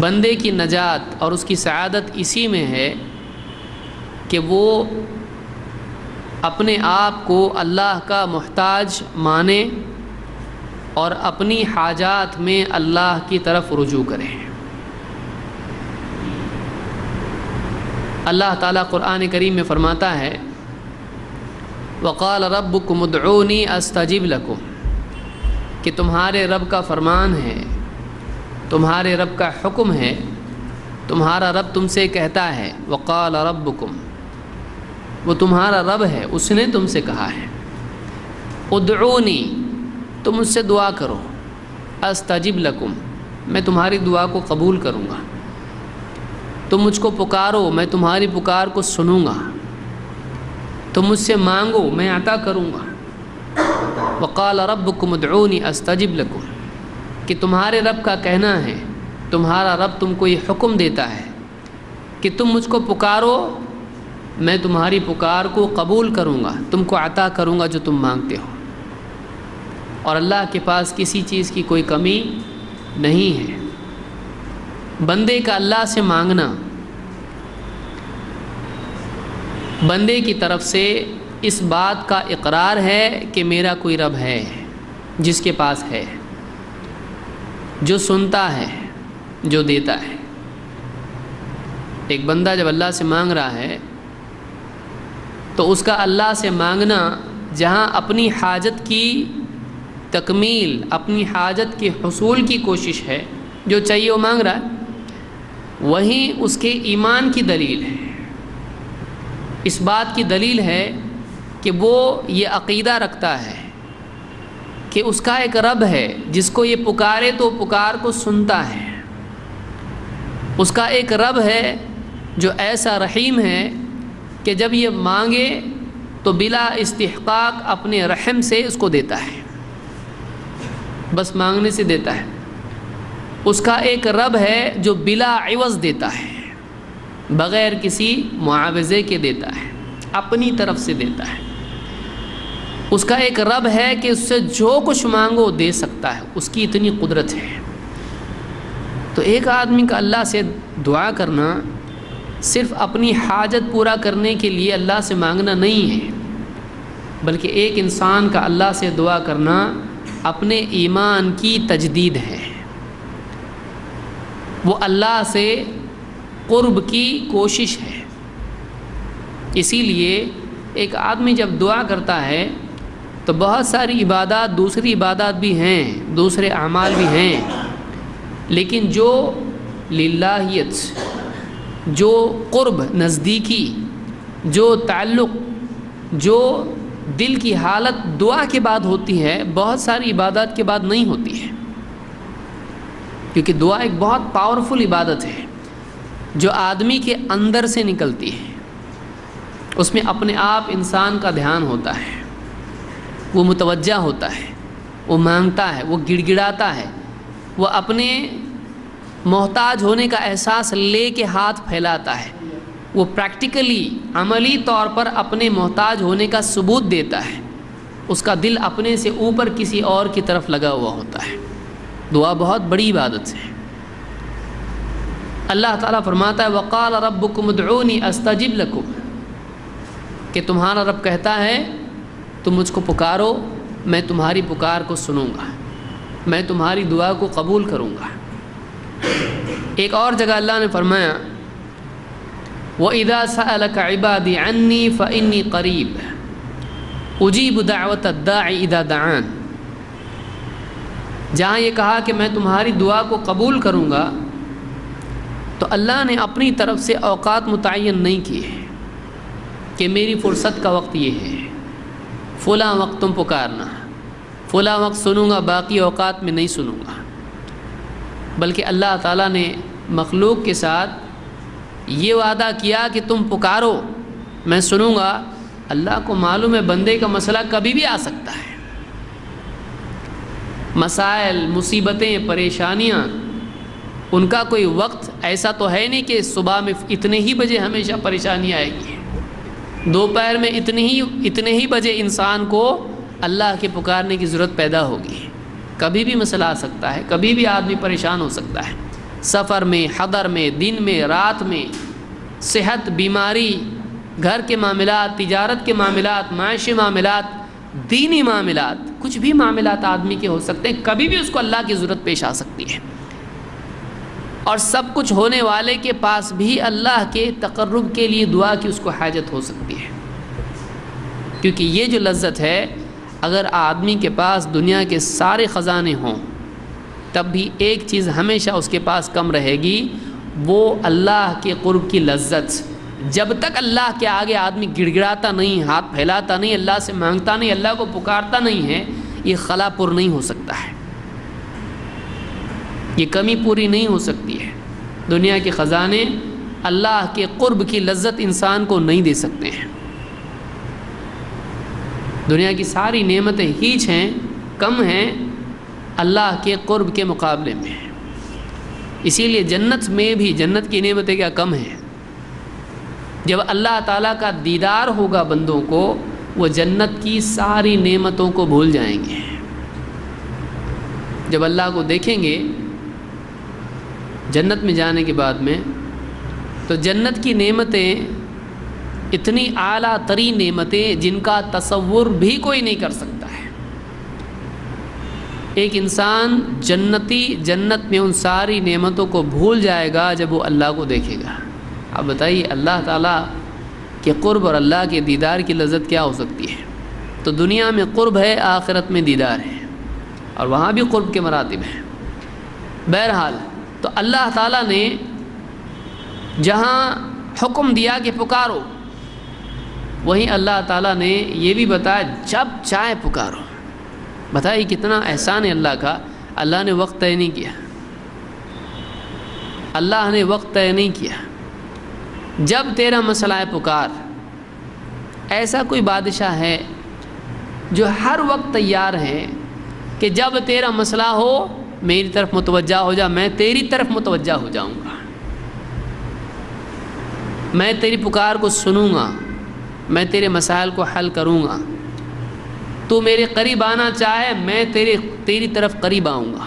بندے کی نجات اور اس کی سعادت اسی میں ہے کہ وہ اپنے آپ کو اللہ کا محتاج مانے اور اپنی حاجات میں اللہ کی طرف رجوع کرے۔ اللہ تعالیٰ قرآن کریم میں فرماتا ہے وَقَالَ رَبُّكُمُ ادْعُونِي أَسْتَجِبْ لَكُمْ، کہ تمہارے رب کا فرمان ہے، تمہارے رب کا حکم ہے، تمہارا رب تم سے کہتا ہے وَقَالَ رَبُّكُمْ، وہ تمہارا رب ہے، اس نے تم سے کہا ہے ادعونی، تم مجھ سے دعا کرو، استجب لکم، میں تمہاری دعا کو قبول کروں گا، تم مجھ کو پکارو، میں تمہاری پکار کو سنوں گا، تم مجھ سے مانگو، میں عطا کروں گا۔ وقال ربکم ادعونی استجب لکم، کہ تمہارے رب کا کہنا ہے، تمہارا رب تم کو یہ حکم دیتا ہے کہ تم مجھ کو پکارو، میں تمہاری پکار کو قبول کروں گا، تم کو عطا کروں گا جو تم مانگتے ہو۔ اور اللہ کے پاس کسی چیز کی کوئی کمی نہیں ہے۔ بندے کا اللہ سے مانگنا بندے کی طرف سے اس بات کا اقرار ہے کہ میرا کوئی رب ہے جس کے پاس ہے، جو سنتا ہے، جو دیتا ہے۔ ایک بندہ جب اللہ سے مانگ رہا ہے تو اس کا اللہ سے مانگنا جہاں اپنی حاجت کی تکمیل، اپنی حاجت کے حصول کی کوشش ہے، جو چاہیے وہ مانگ رہا ہے، وہیں اس کے ایمان کی دلیل ہے، اس بات کی دلیل ہے کہ وہ یہ عقیدہ رکھتا ہے کہ اس کا ایک رب ہے جس کو یہ پکارے تو پکار کو سنتا ہے، اس کا ایک رب ہے جو ایسا رحیم ہے کہ جب یہ مانگے تو بلا استحقاق اپنے رحم سے اس کو دیتا ہے، بس مانگنے سے دیتا ہے۔ اس کا ایک رب ہے جو بلا عوض دیتا ہے، بغیر کسی معاوضے کے دیتا ہے، اپنی طرف سے دیتا ہے۔ اس کا ایک رب ہے کہ اس سے جو کچھ مانگو دے سکتا ہے، اس کی اتنی قدرت ہے۔ تو ایک آدمی کا اللہ سے دعا کرنا صرف اپنی حاجت پورا کرنے کے لیے اللہ سے مانگنا نہیں ہے، بلکہ ایک انسان کا اللہ سے دعا کرنا اپنے ایمان کی تجدید ہے، وہ اللہ سے قرب کی کوشش ہے۔ اسی لیے ایک آدمی جب دعا کرتا ہے تو بہت ساری عبادات، دوسری عبادات بھی ہیں، دوسرے اعمال بھی ہیں، لیکن جو للہیت، جو قرب، نزدیکی، جو تعلق، جو دل کی حالت دعا کے بعد ہوتی ہے، بہت ساری عبادات کے بعد نہیں ہوتی ہے، کیونکہ دعا ایک بہت پاورفل عبادت ہے جو آدمی کے اندر سے نکلتی ہے۔ اس میں اپنے آپ انسان کا دھیان ہوتا ہے، وہ متوجہ ہوتا ہے، وہ مانگتا ہے، وہ گڑ گڑاتا ہے، وہ اپنے محتاج ہونے کا احساس لے کے ہاتھ پھیلاتا ہے، وہ پریکٹیکلی، عملی طور پر اپنے محتاج ہونے کا ثبوت دیتا ہے، اس کا دل اپنے سے اوپر کسی اور کی طرف لگا ہوا ہوتا ہے۔ دعا بہت بڑی عبادت ہے۔ اللہ تعالیٰ فرماتا ہے وَقَالَ رَبُّكُمُ ادْعُونِي أَسْتَجِبْ لَكُمْ، کہ تمہارا رب کہتا ہے تم مجھ کو پکارو، میں تمہاری پکار کو سنوں گا، میں تمہاری دعا کو قبول کروں گا۔ ایک اور جگہ اللہ نے فرمایا وَإِذَا سَأَلَكَ عِبَادِي عَنِّي فَإِنِّي قَرِيبٌ أُجِيبُ دَعْوَةَ الدَّاعِ إِذَا دَعَانِ، جہاں یہ کہا کہ میں تمہاری دعا کو قبول کروں گا، تو اللہ نے اپنی طرف سے اوقات متعین نہیں کیے کہ میری فرصت کا وقت یہ ہے، فلاں وقت تم پکارنا، فلاں وقت سنوں گا، باقی اوقات میں نہیں سنوں گا، بلکہ اللہ تعالیٰ نے مخلوق کے ساتھ یہ وعدہ کیا کہ تم پکارو میں سنوں گا۔ اللہ کو معلوم ہے بندے کا مسئلہ کبھی بھی آ سکتا ہے، مسائل، مصیبتیں، پریشانیاں، ان کا کوئی وقت ایسا تو ہے نہیں کہ صبح میں اتنے ہی بجے ہمیشہ پریشانی آئے گی، دوپہر میں اتنے ہی بجے انسان کو اللہ کے پکارنے کی ضرورت پیدا ہوگی۔ کبھی بھی مسئلہ آ سکتا ہے، کبھی بھی آدمی پریشان ہو سکتا ہے۔ سفر میں، حضر میں، دن میں، رات میں، صحت، بیماری، گھر کے معاملات، تجارت کے معاملات، معاشی معاملات، دینی معاملات، کچھ بھی معاملات آدمی کے ہو سکتے ہیں، کبھی بھی اس کو اللہ کی ضرورت پیش آ سکتی ہے، اور سب کچھ ہونے والے کے پاس بھی اللہ کے تقرب کے لیے دعا کی اس کو حاجت ہو سکتی ہے، کیونکہ یہ جو لذت ہے، اگر آدمی کے پاس دنیا کے سارے خزانے ہوں تب بھی ایک چیز ہمیشہ اس کے پاس کم رہے گی، وہ اللہ کے قرب کی لذت۔ جب تک اللہ کے آگے آدمی گڑ گڑاتا نہیں، ہاتھ پھیلاتا نہیں، اللہ سے مانگتا نہیں، اللہ کو پکارتا نہیں ہے، یہ خلا پر نہیں ہو سکتا ہے، یہ کمی پوری نہیں ہو سکتی ہے۔ دنیا کے خزانے اللہ کے قرب کی لذت انسان کو نہیں دے سکتے ہیں۔ دنیا کی ساری نعمتیں ہیچ ہیں، کم ہیں اللہ کے قرب کے مقابلے میں۔ اسی لیے جنت میں بھی جنت کی نعمتیں کیا کم ہیں؟ جب اللہ تعالیٰ کا دیدار ہوگا بندوں کو، وہ جنت کی ساری نعمتوں کو بھول جائیں گے۔ جب اللہ کو دیکھیں گے جنت میں جانے کے بعد میں، تو جنت کی نعمتیں اتنی اعلیٰ ترین نعمتیں جن کا تصور بھی کوئی نہیں کر سکتا ہے۔ ایک انسان جنتی جنت میں ان ساری نعمتوں کو بھول جائے گا جب وہ اللہ کو دیکھے گا۔ اب بتائیے اللہ تعالیٰ کے قرب اور اللہ کے دیدار کی لذت کیا ہو سکتی ہے؟ تو دنیا میں قرب ہے، آخرت میں دیدار ہے، اور وہاں بھی قرب کے مراتب ہیں۔ بہرحال تو اللہ تعالیٰ نے جہاں حکم دیا کہ پکارو، وہیں اللہ تعالیٰ نے یہ بھی بتایا جب چاہے پکارو۔ بتائیے کتنا احسان ہے اللہ کا، اللہ نے وقت طے نہیں کیا، اللہ نے وقت طے نہیں کیا، جب تیرا مسئلہ ہے پکار۔ ایسا کوئی بادشاہ ہے جو ہر وقت تیار ہے کہ جب تیرا مسئلہ ہو میری طرف متوجہ ہو جا، میں تیری طرف متوجہ ہو جاؤں گا، میں تیری پکار کو سنوں گا، میں تیرے مسائل کو حل کروں گا، تو میرے قریب آنا چاہے میں تیری طرف قریب آؤں گا۔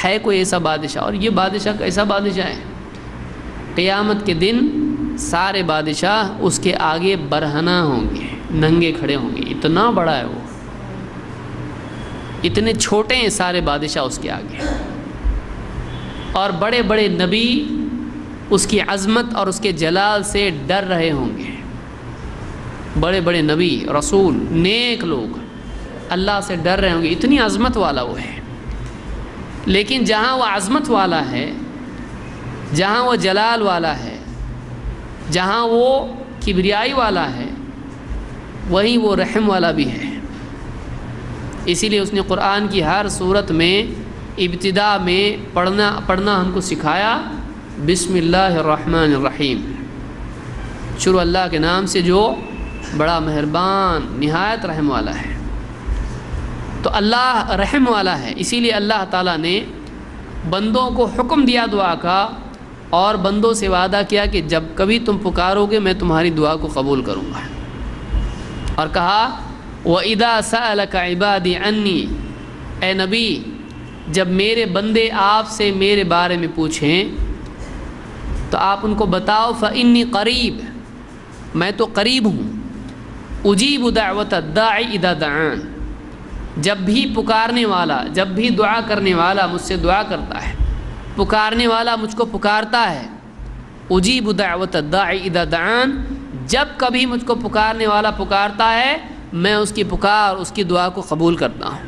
ہے کوئی ایسا بادشاہ؟ اور یہ بادشاہ کیسا بادشاہ ہے؟ قیامت کے دن سارے بادشاہ اس کے آگے برہنہ ہوں گے، ننگے کھڑے ہوں گے، اتنا بڑا ہے وہ، اتنے چھوٹے ہیں سارے بادشاہ اس کے آگے، اور بڑے بڑے نبی اس کی عظمت اور اس کے جلال سے ڈر رہے ہوں گے۔ بڑے بڑے نبی، رسول، نیک لوگ اللہ سے ڈر رہے ہوں گے، اتنی عظمت والا وہ ہے۔ لیکن جہاں وہ عظمت والا ہے، جہاں وہ جلال والا ہے، جہاں وہ کبریائی والا ہے، وہیں وہ رحم والا بھی ہے۔ اسی لیے اس نے قرآن کی ہر صورت میں ابتدا میں پڑھنا ہم کو سکھایا، بسم اللہ الرحمن الرحیم، شروع اللہ کے نام سے جو بڑا مہربان نہایت رحم والا ہے۔ تو اللہ رحم والا ہے، اسی لیے اللہ تعالیٰ نے بندوں کو حکم دیا دعا کا، اور بندوں سے وعدہ کیا کہ جب کبھی تم پکارو گے میں تمہاری دعا کو قبول کروں گا، اور کہا وَإِذَا سَأَلَكَ عِبَادِي عَنِّي، اے نبی جب میرے بندے آپ سے میرے بارے میں پوچھیں تو آپ ان کو بتاؤ فَإِنِّي قریب، میں تو قریب ہوں، اجیب دعوت الداعی اذا دعان، جب بھی پکارنے والا، جب بھی دعا کرنے والا مجھ سے دعا کرتا ہے، پکارنے والا مجھ کو پکارتا ہے، اجیب دعوت الداعی اذا دعان، جب کبھی مجھ کو پکارنے والا پکارتا ہے میں اس کی پکار، اس کی دعا کو قبول کرتا ہوں۔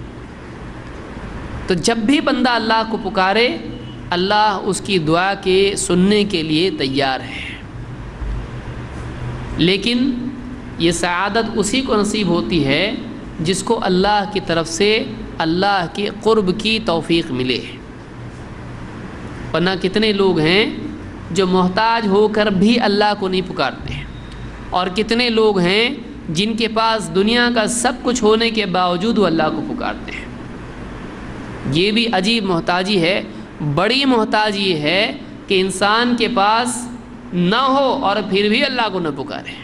تو جب بھی بندہ اللہ کو پکارے اللہ اس کی دعا کے سننے کے لیے تیار ہے۔ لیکن یہ سعادت اسی کو نصیب ہوتی ہے جس کو اللہ کی طرف سے اللہ کے قرب کی توفیق ملے، ورنہ کتنے لوگ ہیں جو محتاج ہو کر بھی اللہ کو نہیں پکارتے ہیں، اور کتنے لوگ ہیں جن کے پاس دنیا کا سب کچھ ہونے کے باوجود وہ اللہ کو پکارتے ہیں۔ یہ بھی عجیب محتاجی ہے۔ بڑی محتاجی یہ ہے کہ انسان کے پاس نہ ہو اور پھر بھی اللہ کو نہ پکارے،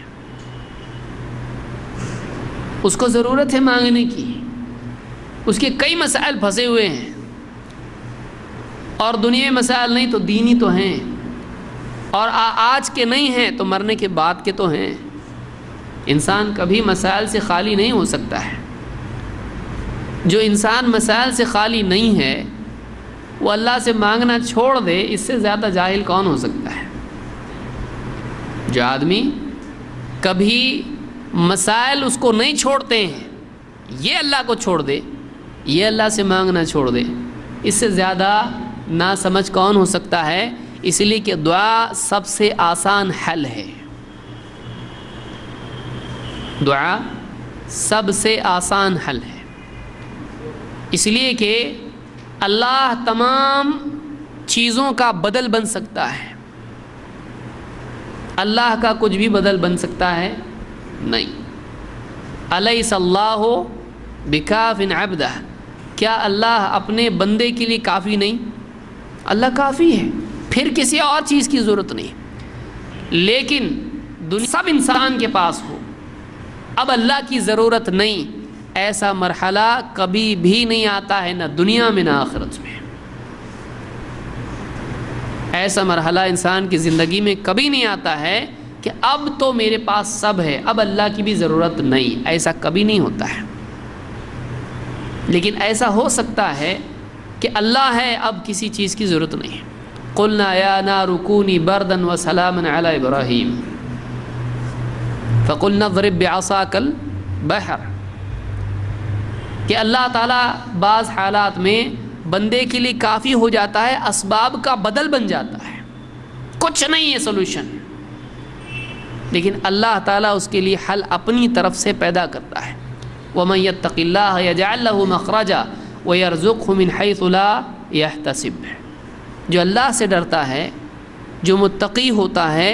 اس کو ضرورت ہے مانگنے کی، اس کے کئی مسائل پھنسے ہوئے ہیں، اور دنیا میں مسائل نہیں تو دینی تو ہیں، اور آج کے نہیں ہیں تو مرنے کے بعد کے تو ہیں۔ انسان کبھی مسائل سے خالی نہیں ہو سکتا ہے۔ جو انسان مسائل سے خالی نہیں ہے وہ اللہ سے مانگنا چھوڑ دے، اس سے زیادہ جاہل کون ہو سکتا ہے؟ جو آدمی کبھی مسائل اس کو نہیں چھوڑتے ہیں، یہ اللہ کو چھوڑ دے، یہ اللہ سے مانگنا چھوڑ دے، اس سے زیادہ ناسمجھ کون ہو سکتا ہے؟ اس لیے کہ دعا سب سے آسان حل ہے۔ دعا سب سے آسان حل ہے، اس لیے کہ اللہ تمام چیزوں کا بدل بن سکتا ہے۔ اللہ کا کچھ بھی بدل بن سکتا ہے؟ نہیں۔ الیس اللہ بکاف عبدہ، کیا اللہ اپنے بندے کے لیے کافی نہیں؟ اللہ کافی ہے، پھر کسی اور چیز کی ضرورت نہیں۔ لیکن سب انسان کے پاس ہو، اب اللہ کی ضرورت نہیں، ایسا مرحلہ کبھی بھی نہیں آتا ہے، نہ دنیا میں نہ آخرت میں۔ ایسا مرحلہ انسان کی زندگی میں کبھی نہیں آتا ہے کہ اب تو میرے پاس سب ہے، اب اللہ کی بھی ضرورت نہیں، ایسا کبھی نہیں ہوتا ہے۔ لیکن ایسا ہو سکتا ہے کہ اللہ ہے، اب کسی چیز کی ضرورت نہیں۔ قلنا یا نار کونی بردا وسلاما علی ابراہیم فقلنا اضرب بعصاک البحر، کہ اللہ تعالیٰ بعض حالات میں بندے کے لیے کافی ہو جاتا ہے، اسباب کا بدل بن جاتا ہے، کچھ نہیں ہے سولوشن، لیکن اللہ تعالیٰ اس کے لیے حل اپنی طرف سے پیدا کرتا ہے۔ وَمَن يَتَّقِ اللَّهَ يَجْعَل لَّهُ مَخْرَجًا وَيَرْزُقْهُ مِنْ حَيْثُ لَا يَحْتَسِبُ، جو اللہ سے ڈرتا ہے، جو متقی ہوتا ہے،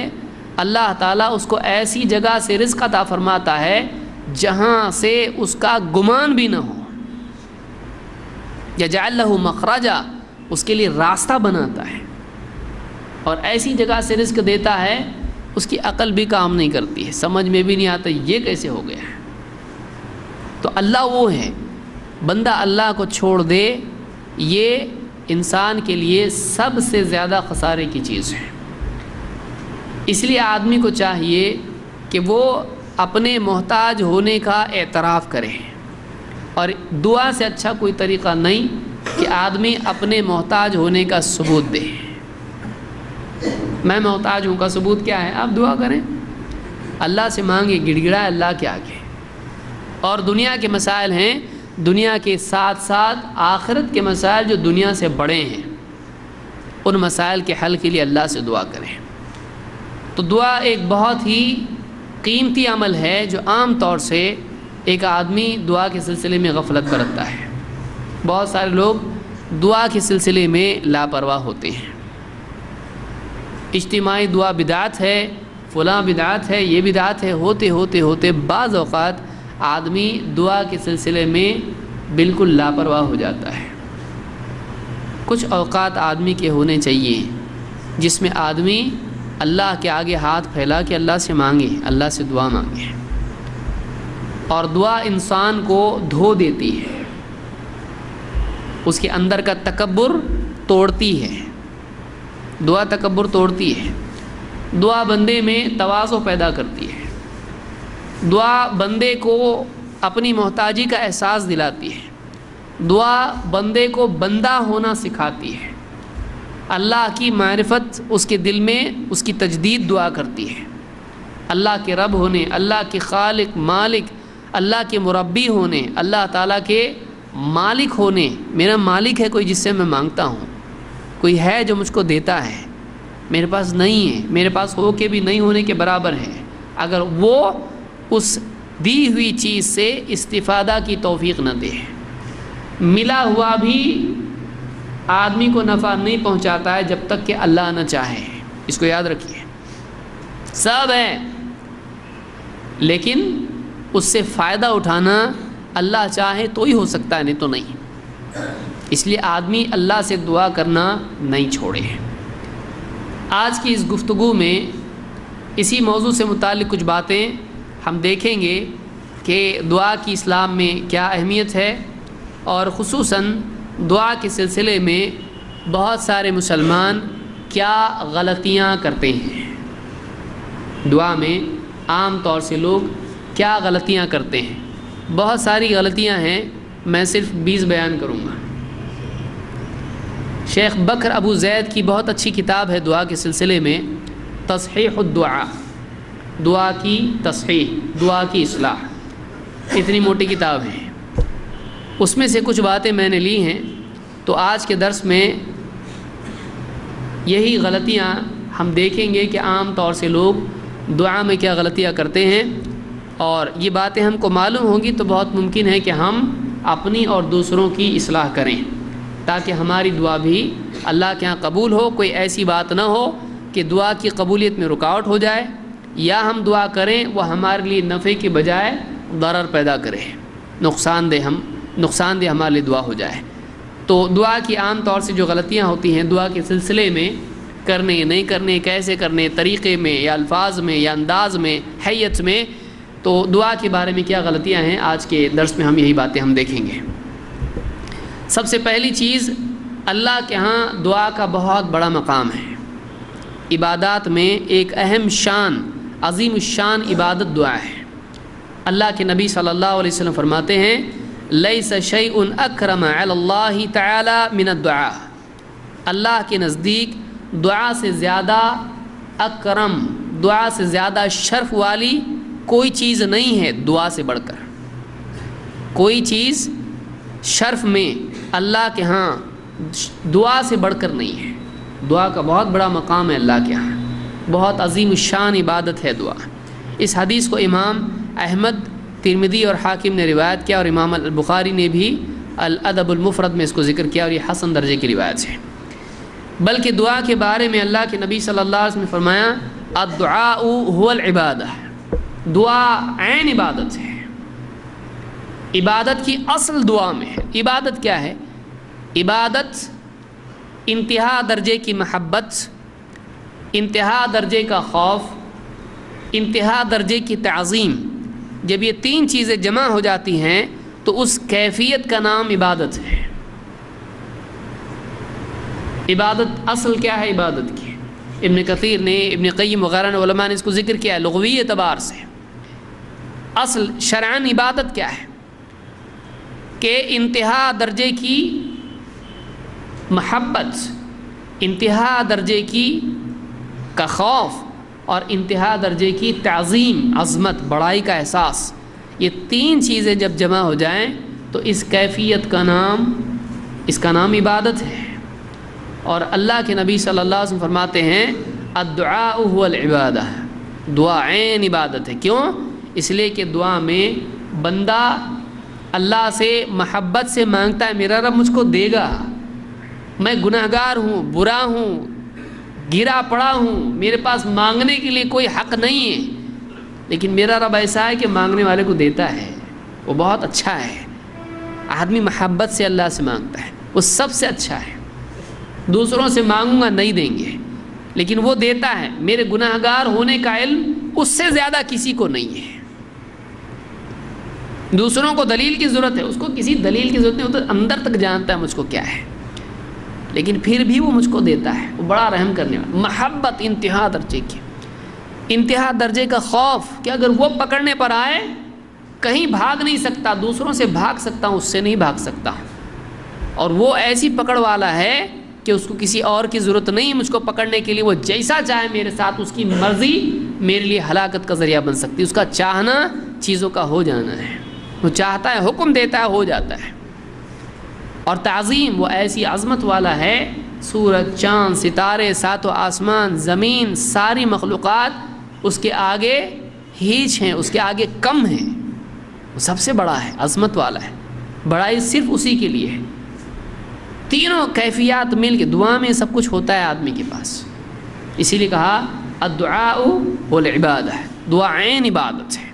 اللہ تعالیٰ اس کو ایسی جگہ سے رزق عطا فرماتا ہے جہاں سے اس کا گمان بھی نہ ہو۔ یجعل لہ مخرجا، اس کے لیے راستہ بناتا ہے، اور ایسی جگہ سے رزق دیتا ہے اس کی عقل بھی کام نہیں کرتی ہے، سمجھ میں بھی نہیں آتا یہ کیسے ہو گیا ہے۔ تو اللہ وہ ہے، بندہ اللہ کو چھوڑ دے، یہ انسان کے لیے سب سے زیادہ خسارے کی چیز ہے۔ اس لیے آدمی کو چاہیے کہ وہ اپنے محتاج ہونے کا اعتراف کرے، اور دعا سے اچھا کوئی طریقہ نہیں کہ آدمی اپنے محتاج ہونے کا ثبوت دے۔ میں محتاج ہوں کا ثبوت کیا ہے؟ آپ دعا کریں، اللہ سے مانگے، گڑ گڑائے اللہ کے آگے۔ اور دنیا کے مسائل ہیں، دنیا کے ساتھ ساتھ آخرت کے مسائل جو دنیا سے بڑے ہیں، ان مسائل کے حل کے لیے اللہ سے دعا کریں۔ تو دعا ایک بہت ہی قیمتی عمل ہے جو عام طور سے ایک آدمی دعا کے سلسلے میں غفلت برتتا ہے۔ بہت سارے لوگ دعا کے سلسلے میں لاپرواہ ہوتے ہیں۔ اجتماعی دعا بدعت ہے، فلاں بدعت ہے، یہ بدعت ہے، ہوتے ہوتے ہوتے بعض اوقات آدمی دعا کے سلسلے میں بالکل لاپرواہ ہو جاتا ہے۔ کچھ اوقات آدمی کے ہونے چاہیے جس میں آدمی اللہ کے آگے ہاتھ پھیلا کے اللہ سے مانگے، اللہ سے دعا مانگے، اور دعا انسان کو دھو دیتی ہے، اس کے اندر کا تکبر توڑتی ہے۔ دعا تکبر توڑتی ہے، دعا بندے میں تواضع پیدا کرتی ہے، دعا بندے کو اپنی محتاجی کا احساس دلاتی ہے، دعا بندے کو بندہ ہونا سکھاتی ہے، اللہ کی معرفت اس کے دل میں اس کی تجدید دعا کرتی ہے، اللہ کے رب ہونے، اللہ کے خالق مالک، اللہ کے مربی ہونے، اللہ تعالیٰ کے مالک ہونے۔ میرا مالک ہے کوئی جس سے میں مانگتا ہوں، کوئی ہے جو مجھ کو دیتا ہے، میرے پاس نہیں ہے، میرے پاس ہو کے بھی نہیں ہونے کے برابر ہے۔ اگر وہ اس دی ہوئی چیز سے استفادہ کی توفیق نہ دے، ملا ہوا بھی آدمی کو نفع نہیں پہنچاتا ہے جب تک کہ اللہ نہ چاہے۔ اس کو یاد رکھیے، سب ہے لیکن اس سے فائدہ اٹھانا اللہ چاہے تو ہی ہو سکتا ہے، نہیں تو نہیں۔ اس لیے آدمی اللہ سے دعا کرنا نہیں چھوڑے۔ آج کی اس گفتگو میں اسی موضوع سے متعلق کچھ باتیں ہم دیکھیں گے کہ دعا کی اسلام میں کیا اہمیت ہے، اور خصوصاً دعا کے سلسلے میں بہت سارے مسلمان کیا غلطیاں کرتے ہیں، دعا میں عام طور سے لوگ کیا غلطیاں کرتے ہیں۔ بہت ساری غلطیاں ہیں، میں صرف 20 بیان کروں گا۔ شیخ بکر ابو زید کی بہت اچھی کتاب ہے دعا کے سلسلے میں، تصحیح الدعاء، دعا کی تصحیح، دعا کی اصلاح، اتنی موٹی کتاب ہے۔ اس میں سے کچھ باتیں میں نے لی ہیں، تو آج کے درس میں یہی غلطیاں ہم دیکھیں گے کہ عام طور سے لوگ دعا میں کیا غلطیاں کرتے ہیں، اور یہ باتیں ہم کو معلوم ہوں گی تو بہت ممکن ہے کہ ہم اپنی اور دوسروں کی اصلاح کریں، تاکہ ہماری دعا بھی اللہ کے ہاں قبول ہو۔ کوئی ایسی بات نہ ہو کہ دعا کی قبولیت میں رکاوٹ ہو جائے، یا ہم دعا کریں وہ ہمارے لیے نفع کی بجائے ضرر پیدا کرے، نقصان دہ ہمارے لیے دعا ہو جائے۔ تو دعا کی عام طور سے جو غلطیاں ہوتی ہیں دعا کے سلسلے میں، کرنے نہیں کرنے، کیسے کرنے، طریقے میں یا الفاظ میں یا انداز میں، حیت میں، تو دعا کے بارے میں کیا غلطیاں ہیں، آج کے درس میں ہم یہی باتیں ہم دیکھیں گے۔ سب سے پہلی چیز، اللہ کے ہاں دعا کا بہت بڑا مقام ہے۔ عبادات میں ایک اہم شان، عظیم الشان عبادت دعا ہے۔ اللہ کے نبی صلی اللہ علیہ وسلم فرماتے ہیں، لیس شیء اکرم علی اللہ تعالی من الدعاء، اللہ کے نزدیک دعا سے زیادہ اکرم، دعا سے زیادہ شرف والی کوئی چیز نہیں ہے دعا سے بڑھ کر۔ کوئی چیز شرف میں اللہ کے ہاں دعا سے بڑھ کر نہیں ہے۔ دعا کا بہت بڑا مقام ہے اللہ کے ہاں، بہت عظیم الشان عبادت ہے دعا۔ اس حدیث کو امام احمد، ترمذی اور حاکم نے روایت کیا، اور امام البخاری نے بھی الادب المفرد میں اس کو ذکر کیا، اور یہ حسن درجے کی روایت ہے۔ بلکہ دعا کے بارے میں اللہ کے نبی صلی اللہ علیہ وسلم نے فرمایا، الدعاء هو العبادہ، دعا عین عبادت ہے۔ عبادت کی اصل دعا میں ہے۔ عبادت کیا ہے؟ عبادت انتہا درجے کی محبت، انتہا درجے کا خوف، انتہا درجے کی تعظیم، جب یہ تین چیزیں جمع ہو جاتی ہیں تو اس کیفیت کا نام عبادت ہے۔ عبادت اصل کیا ہے عبادت کی؟ ابن کثیر نے، ابن قیم وغیرہ نے، علماء نے اس کو ذکر کیا ہے لغوی اعتبار سے۔ اصل شرعاً عبادت کیا ہے؟ کہ انتہا درجے کی محبت، انتہا درجے کی کا خوف، اور انتہا درجے کی تعظیم، عظمت، بڑائی کا احساس، یہ تین چیزیں جب جمع ہو جائیں تو اس کیفیت کا نام، اس کا نام عبادت ہے۔ اور اللہ کے نبی صلی اللہ علیہ وسلم فرماتے ہیں، الدعاء هو العبادہ، دعا عین عبادت ہے۔ کیوں؟ اس لیے کہ دعا میں بندہ اللہ سے محبت سے مانگتا ہے، میرا رب مجھ کو دے گا، میں گناہگار ہوں، برا ہوں، گرا پڑا ہوں، میرے پاس مانگنے کے لیے کوئی حق نہیں ہے، لیکن میرا رب ایسا ہے کہ مانگنے والے کو دیتا ہے، وہ بہت اچھا ہے۔ آدمی محبت سے اللہ سے مانگتا ہے، وہ سب سے اچھا ہے۔ دوسروں سے مانگوں گا نہیں دیں گے، لیکن وہ دیتا ہے۔ میرے گناہگار ہونے کا علم اس سے زیادہ کسی کو نہیں ہے۔ دوسروں کو دلیل کی ضرورت ہے، اس کو کسی دلیل کی ضرورت نہیں، وہ تو اندر تک جانتا ہے مجھ کو کیا ہے، لیکن پھر بھی وہ مجھ کو دیتا ہے، وہ بڑا رحم کرنے والا۔ محبت انتہا درجے کی، انتہا درجے کا خوف کہ اگر وہ پکڑنے پر آئے کہیں بھاگ نہیں سکتا، دوسروں سے بھاگ سکتا ہوں، اس سے نہیں بھاگ سکتا، اور وہ ایسی پکڑ والا ہے کہ اس کو کسی اور کی ضرورت نہیں مجھ کو پکڑنے کے لیے، وہ جیسا چاہے میرے ساتھ، اس کی مرضی میرے لیے ہلاکت کا ذریعہ بن سکتی ہے، اس کا چاہنا چیزوں کا ہو جانا ہے، وہ چاہتا ہے، حکم دیتا ہے، ہو جاتا ہے۔ اور تعظیم، وہ ایسی عظمت والا ہے، سورج، چاند، ستارے، ساتوں آسمان، زمین، ساری مخلوقات اس کے آگے ہیچ ہیں، اس کے آگے کم ہیں، وہ سب سے بڑا ہے، عظمت والا ہے، بڑائی صرف اسی کے لیے ہے۔ تینوں کیفیات مل کے دعا میں سب کچھ ہوتا ہے آدمی کے پاس، اسی لیے کہا الدعاء والعبادہ، دعا عین عبادت ہے،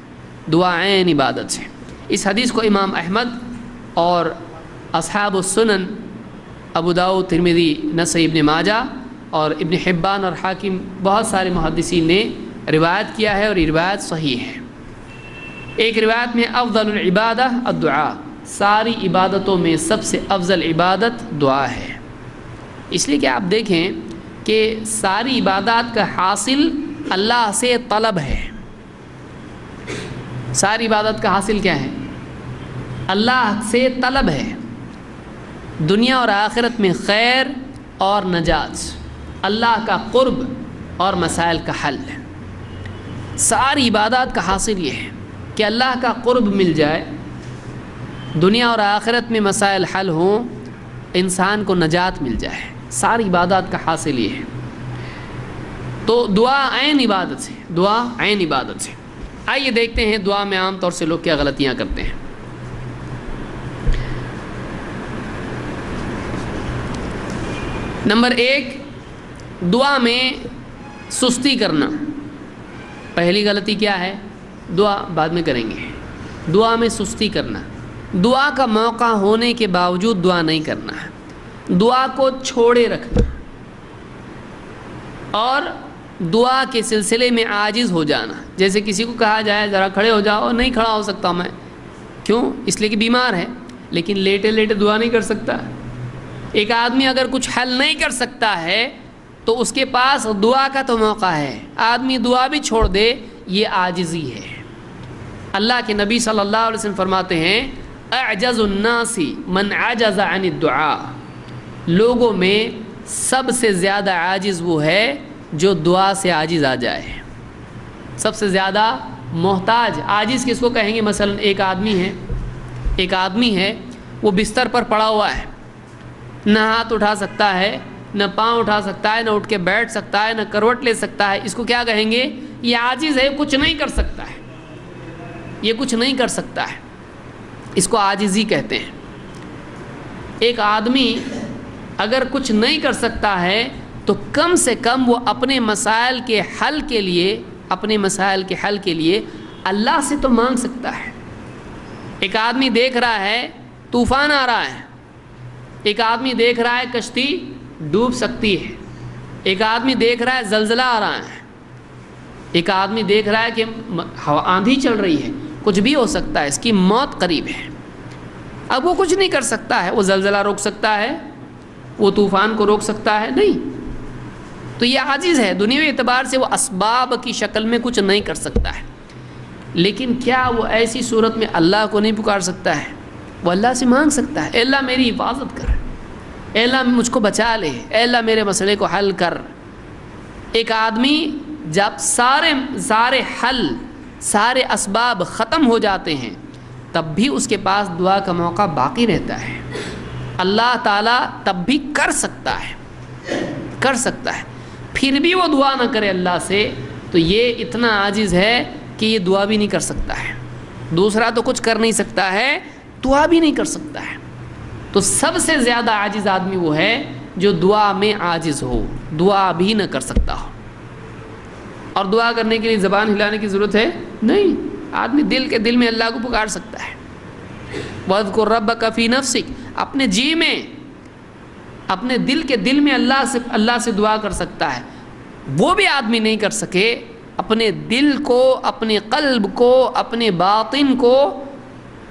دعا عین عبادت ہے۔ اس حدیث کو امام احمد اور اصحاب السنن، ابو داؤد، ترمذی، نسائی، ابن ماجہ اور ابن حبان اور حاکم، بہت سارے محدثین نے روایت کیا ہے، اور یہ روایت صحیح ہے۔ ایک روایت میں افضل العبادہ الدعاء، ساری عبادتوں میں سب سے افضل عبادت دعا ہے۔ اس لیے کہ آپ دیکھیں کہ ساری عبادات کا حاصل اللہ سے طلب ہے. ساری عبادت کا حاصل کیا ہے؟ اللہ سے طلب ہے. دنیا اور آخرت میں خیر اور نجات، اللہ کا قرب اور مسائل کا حل. ساری عبادات کا حاصل یہ ہے کہ اللہ کا قرب مل جائے، دنیا اور آخرت میں مسائل حل ہوں، انسان کو نجات مل جائے. ساری عبادات کا حاصل یہ ہے. تو دعا عین عبادت ہے، دعا عین عبادت ہے. آئیے دیکھتے ہیں دعا میں عام طور سے لوگ کیا غلطیاں کرتے ہیں. نمبر 1، دعا میں سستی کرنا. پہلی غلطی کیا ہے؟ دعا بعد میں کریں گے. دعا میں سستی کرنا، دعا کا موقع ہونے کے باوجود دعا نہیں کرنا، دعا کو چھوڑے رکھنا، اور دعا کے سلسلے میں عاجز ہو جانا. جیسے کسی کو کہا جائے ذرا کھڑے ہو جاؤ، نہیں کھڑا ہو سکتا میں. کیوں؟ اس لیے کہ بیمار ہے. لیکن لیٹے لیٹے دعا نہیں کر سکتا. ایک آدمی اگر کچھ حل نہیں کر سکتا ہے تو اس کے پاس دعا کا تو موقع ہے. آدمی دعا بھی چھوڑ دے، یہ عاجزی ہے. اللہ کے نبی صلی اللہ علیہ وسلم فرماتے ہیں اعجز الناس من عجز عن الدعاء. لوگوں میں سب سے زیادہ عاجز وہ ہے جو دعا سے عاجز آ جائے. سب سے زیادہ محتاج عاجز کس کو کہیں گے؟ مثلا ایک آدمی ہے وہ بستر پر پڑا ہوا ہے، نہ ہاتھ اٹھا سکتا ہے، نہ پاؤں اٹھا سکتا ہے، نہ اٹھ کے بیٹھ سکتا ہے، نہ کروٹ لے سکتا ہے. اس کو کیا کہیں گے؟ یہ عاجز ہے، کچھ نہیں کر سکتا ہے، یہ کچھ نہیں کر سکتا ہے. اس کو عاجزی کہتے ہیں. ایک آدمی اگر کچھ نہیں کر سکتا ہے تو کم سے کم وہ اپنے مسائل کے حل کے لیے اللہ سے تو مانگ سکتا ہے. ایک آدمی دیکھ رہا ہے طوفان آ رہا ہے، ایک آدمی دیکھ رہا ہے کشتی ڈوب سکتی ہے، ایک آدمی دیکھ رہا ہے زلزلہ آ رہا ہے، ایک آدمی دیکھ رہا ہے کہ آندھی چل رہی ہے، کچھ بھی ہو سکتا ہے، اس کی موت قریب ہے. اب وہ کچھ نہیں کر سکتا ہے. وہ زلزلہ روک سکتا ہے؟ وہ طوفان کو روک سکتا ہے؟ نہیں. تو یہ عاجز ہے. دنیاوی اعتبار سے وہ اسباب کی شکل میں کچھ نہیں کر سکتا ہے. لیکن کیا وہ ایسی صورت میں اللہ کو نہیں پکار سکتا ہے؟ وہ اللہ سے مانگ سکتا ہے، اے اللہ میری حفاظت کر، اے اللہ مجھ کو بچا لے، اے اللہ میرے مسئلے کو حل کر. ایک آدمی جب سارے اسباب ختم ہو جاتے ہیں تب بھی اس کے پاس دعا کا موقع باقی رہتا ہے. اللہ تعالیٰ تب بھی کر سکتا ہے. پھر بھی وہ دعا نہ کرے اللہ سے تو یہ اتنا عاجز ہے کہ یہ دعا بھی نہیں کر سکتا ہے. دوسرا تو کچھ کر نہیں سکتا ہے، دعا بھی نہیں کر سکتا ہے. تو سب سے زیادہ عاجز آدمی وہ ہے جو دعا میں عاجز ہو، دعا بھی نہ کر سکتا ہو. اور دعا کرنے کے لیے زبان ہلانے کی ضرورت ہے نہیں. آدمی دل میں اللہ کو پکار سکتا ہے. وَاذْكُرْ رَبَّكَ فِي نَفْسِكَ، اپنے جی میں، اپنے دل میں اللہ سے دعا کر سکتا ہے. وہ بھی آدمی نہیں کر سکے اپنے دل کو، اپنے قلب کو، اپنے باطن کو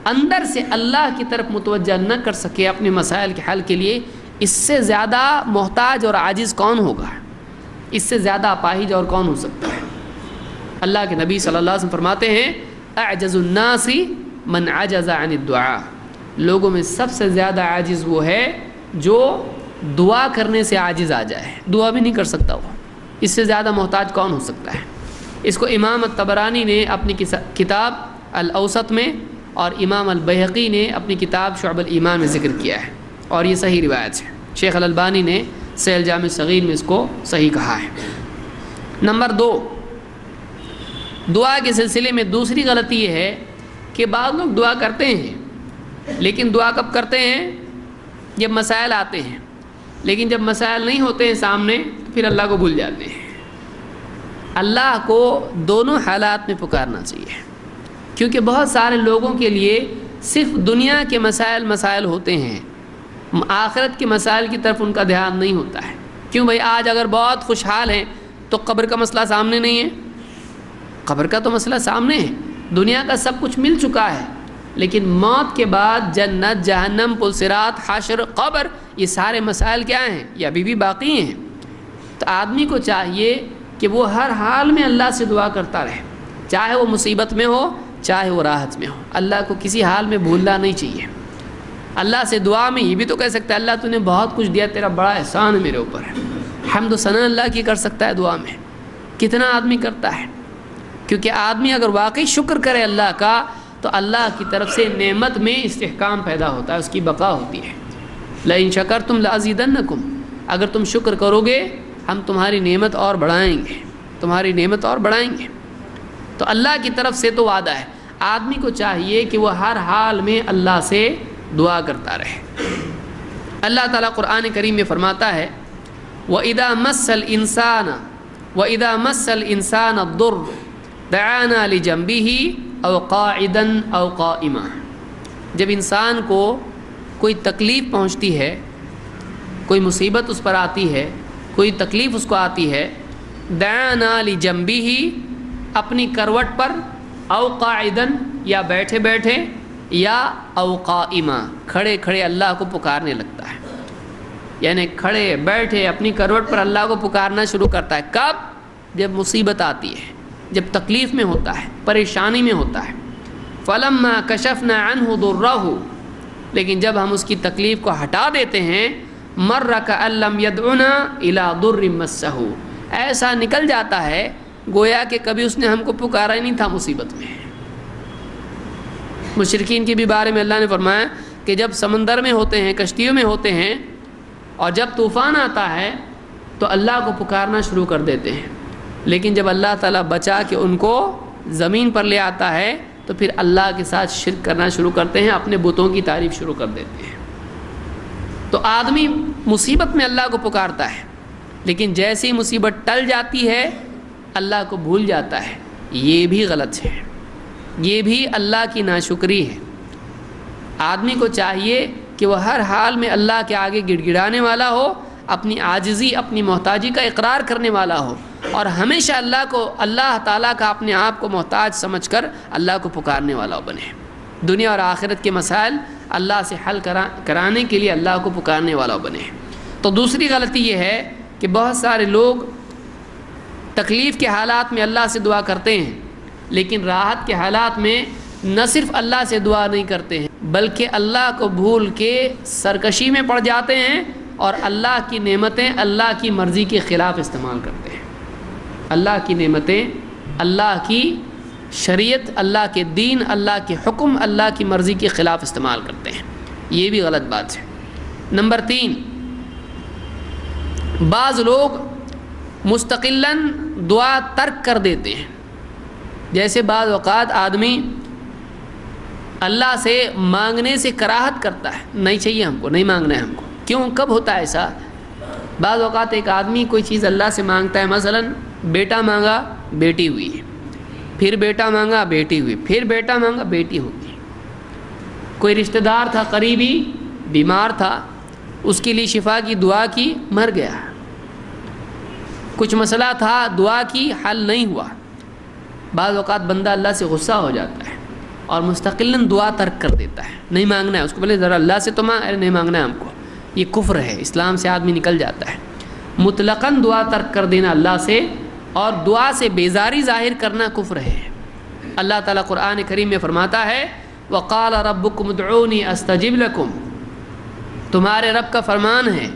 اندر سے اللہ کی طرف متوجہ نہ کر سکے اپنے مسائل کے حل کے لیے. اس سے زیادہ محتاج اور عاجز کون ہوگا؟ اس سے زیادہ اپاہج اور کون ہو سکتا ہے؟ اللہ کے نبی صلی اللہ علیہ وسلم فرماتے ہیں اعجز الناس من عجز عن الدعاء. لوگوں میں سب سے زیادہ عاجز وہ ہے جو دعا کرنے سے عاجز آ جائے، دعا بھی نہیں کر سکتا. وہ اس سے زیادہ محتاج کون ہو سکتا ہے؟ اس کو امام الطبرانی نے اپنی کتاب الاوسط میں اور امام البیہقی نے اپنی کتاب شعب الایمان میں ذکر کیا ہے، اور یہ صحیح روایت ہے. شیخ الالبانی نے صحیح الجامع الصغیر میں اس کو صحیح کہا ہے. نمبر 2، دعا کے سلسلے میں دوسری غلطی یہ ہے کہ بعض لوگ دعا کرتے ہیں، لیکن دعا کب کرتے ہیں؟ جب مسائل آتے ہیں. لیکن جب مسائل نہیں ہوتے ہیں سامنے تو پھر اللہ کو بھول جاتے ہیں. اللہ کو دونوں حالات میں پکارنا چاہیے، کیونکہ بہت سارے لوگوں کے لیے صرف دنیا کے مسائل ہوتے ہیں، آخرت کے مسائل کی طرف ان کا دھیان نہیں ہوتا ہے. کیوں بھائی؟ آج اگر بہت خوشحال ہیں تو قبر کا مسئلہ سامنے نہیں ہے. قبر کا تو مسئلہ سامنے ہے. دنیا کا سب کچھ مل چکا ہے، لیکن موت کے بعد جنت، جہنم، پل صراط، حشر، قبر، یہ سارے مسائل کیا ہیں؟ یہ ابھی بھی باقی ہیں۔ تو آدمی کو چاہیے کہ وہ ہر حال میں اللہ سے دعا کرتا رہے، چاہے وہ مصیبت میں ہو چاہے وہ راحت میں ہو، اللہ کو کسی حال میں بھولنا نہیں چاہیے۔ اللہ سے دعا میں یہ بھی تو کہہ سکتا ہے اللہ تو نے بہت کچھ دیا، تیرا بڑا احسان ہے میرے اوپر ہے۔ حمد و ثنا اللہ کی کر سکتا ہے دعا میں، کتنا آدمی کرتا ہے؟ کیونکہ آدمی اگر واقعی شکر کرے اللہ کا تو اللہ کی طرف سے نعمت میں استحکام پیدا ہوتا ہے، اس کی بقا ہوتی ہے۔ لئن شکرتم لازیدنکم، اگر تم شکر کرو گے ہم تمہاری نعمت اور بڑھائیں گے، تمہاری نعمت اور بڑھائیں گے۔ تو اللہ کی طرف سے تو وعدہ ہے، آدمی کو چاہیے کہ وہ ہر حال میں اللہ سے دعا کرتا رہے۔ اللہ تعالیٰ قرآن کریم میں فرماتا ہے وَإِذَا مَسَّ الْإِنسَانَ الضُّرُّ دَعَانَا لِجَنبِهِ أَوْ قَاعِدًا أَوْ قَائِمًا، جب انسان کو کوئی تکلیف پہنچتی ہے، کوئی مصیبت اس پر آتی ہے، کوئی تکلیف اس کو آتی ہے، دعانا لجنبه، اپنی کروٹ پر، او قاعدا، یا بیٹھے بیٹھے، یا او قائما، کھڑے کھڑے اللہ کو پکارنے لگتا ہے۔ یعنی کھڑے بیٹھے اپنی کروٹ پر اللہ کو پکارنا شروع کرتا ہے۔ کب؟ جب مصیبت آتی ہے، جب تکلیف میں ہوتا ہے، پریشانی میں ہوتا ہے۔ فلما کشفنا عنہ ضرہ، لیکن جب ہم اس کی تکلیف کو ہٹا دیتے ہیں، مر کأن لم يدعنا الى ضر مسہ، ایسا نکل جاتا ہے گویا کہ کبھی اس نے ہم کو پکارا ہی نہیں تھا مصیبت میں۔ مشرکین کے بھی بارے میں اللہ نے فرمایا کہ جب سمندر میں ہوتے ہیں، کشتیوں میں ہوتے ہیں، اور جب طوفان آتا ہے تو اللہ کو پکارنا شروع کر دیتے ہیں، لیکن جب اللہ تعالیٰ بچا کے ان کو زمین پر لے آتا ہے تو پھر اللہ کے ساتھ شرک کرنا شروع کرتے ہیں، اپنے بتوں کی تعریف شروع کر دیتے ہیں۔ تو آدمی مصیبت میں اللہ کو پکارتا ہے، لیکن جیسے ہی مصیبت ٹل جاتی ہے اللہ کو بھول جاتا ہے۔ یہ بھی غلط ہے، یہ بھی اللہ کی ناشکری ہے۔ آدمی کو چاہیے کہ وہ ہر حال میں اللہ کے آگے گڑ گڑانے والا ہو، اپنی عاجزی، اپنی محتاجی کا اقرار کرنے والا ہو، اور ہمیشہ اللہ تعالیٰ کا اپنے آپ کو محتاج سمجھ کر اللہ کو پکارنے والا بنے۔ دنیا اور آخرت کے مسائل اللہ سے حل کرانے کے لیے اللہ کو پکارنے والا بنے۔ تو دوسری غلطی یہ ہے کہ بہت سارے لوگ تکلیف کے حالات میں اللہ سے دعا کرتے ہیں، لیکن راحت کے حالات میں نہ صرف اللہ سے دعا نہیں کرتے ہیں بلکہ اللہ کو بھول کے سرکشی میں پڑ جاتے ہیں اور اللہ کی نعمتیں اللہ کی مرضی کے خلاف استعمال کرتے ہیں۔ اللہ کی نعمتیں، اللہ کی شریعت، اللہ کے دین، اللہ کے حکم، اللہ کی مرضی کے خلاف استعمال کرتے ہیں، یہ بھی غلط بات ہے۔ نمبر 3، بعض لوگ مستقلاً دعا ترک کر دیتے ہیں۔ جیسے بعض اوقات آدمی اللہ سے مانگنے سے کراہت کرتا ہے، نہیں چاہیے ہم کو، نہیں مانگنا ہے ہم کو۔ کیوں؟ کب ہوتا ہے ایسا؟ بعض اوقات ایک آدمی کوئی چیز اللہ سے مانگتا ہے، مثلا بیٹا مانگا بیٹی ہوئی، پھر بیٹا مانگا بیٹی ہوئی، پھر بیٹا مانگا بیٹی ہوگی۔ کوئی رشتہ دار تھا قریبی، بیمار تھا، اس کے لیے شفا کی دعا کی، مر گیا۔ کچھ مسئلہ تھا، دعا کی، حل نہیں ہوا۔ بعض اوقات بندہ اللہ سے غصہ ہو جاتا ہے اور مستقلاً دعا ترک کر دیتا ہے، نہیں مانگنا ہے اس کو، بولے ذرا اللہ سے تو نہیں مانگنا ہے ہم کو۔ یہ کفر ہے، اسلام سے آدمی نکل جاتا ہے۔ مطلقاً دعا ترک کر دینا اللہ سے اور دعا سے بیزاری ظاہر کرنا کفر ہے۔ اللہ تعالیٰ قرآن کریم میں فرماتا ہے وَقَالَ رَبُّكُمُ ادْعُونِي أَسْتَجِبْ لَكُمْ، تمہارے رب کا فرمان ہے